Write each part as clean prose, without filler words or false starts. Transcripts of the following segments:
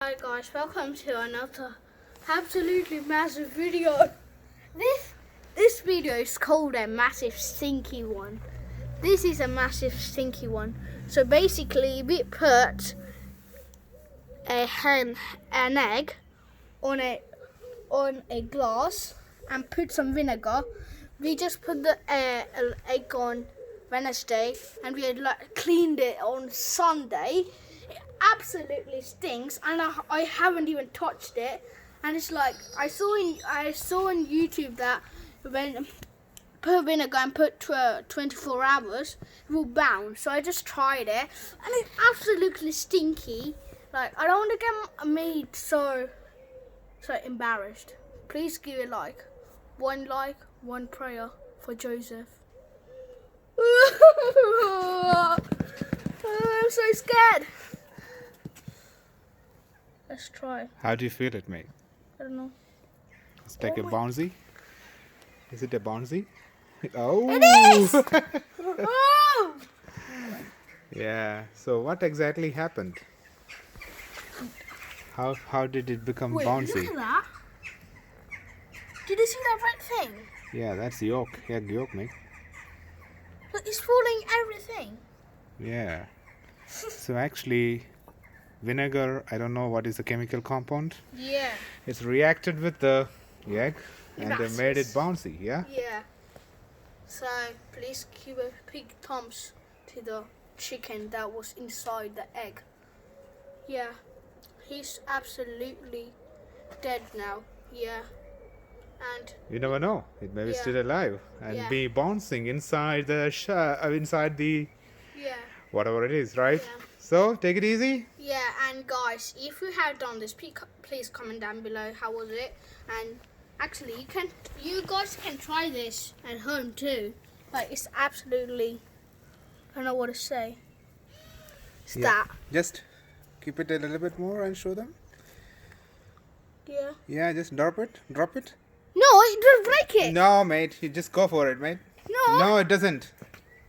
Hi guys, welcome to another absolutely massive video. This video is called a massive stinky one. This is a massive stinky one. So basically we put an egg on a glass and put some vinegar. We just put the egg on Wednesday and we had cleaned it on Sunday. It absolutely stinks, and I haven't even touched it. And it's like I saw on YouTube that when put vinegar and put 24 hours, it will bounce. So I just tried it, and it's absolutely stinky. Like I don't want to get made so embarrassed. Please give it like, one prayer for Joseph. I'm so scared. Let's try. How do you feel it, mate? I don't know. It's like a bouncy. Is it a bouncy? Oh! It is! Oh! Yeah. So what exactly happened? How did it become bouncy? Look at that. Did you see that red thing? Yeah, that's yolk. Egg yolk, mate. Look, it's falling everything. Yeah. So actually, vinegar, I don't know what is the chemical compound. Yeah. It's reacted with the egg and they made it Gases. bouncy, yeah? Yeah. So please give a big thumbs to the chicken that was inside the egg. Yeah. He's absolutely dead now. Yeah. And You never know. It may be Yeah. still alive and Yeah. be bouncing inside the inside the yeah. whatever it is, right? Yeah. So take it easy. Yeah, and guys, if you have done this, please comment down below how was it. And actually, you guys can try this at home too. Like it's absolutely, I don't know what to say. It's that. Just keep it a little bit more and show them. Yeah. Yeah, just drop it. Drop it. No, it doesn't break it. No, mate. You just go for it, mate. No. No, it doesn't.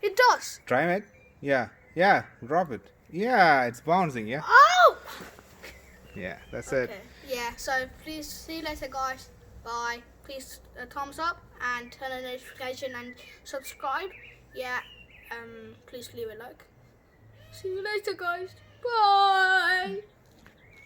It does. Try, mate. Yeah. Yeah. Drop it. Yeah, it's bouncing. Yeah. Oh. Yeah, that's it. Okay. Yeah. So please see you later, guys. Bye. Please thumbs up and turn on notification and subscribe. Yeah. Please leave a like. See you later, guys. Bye.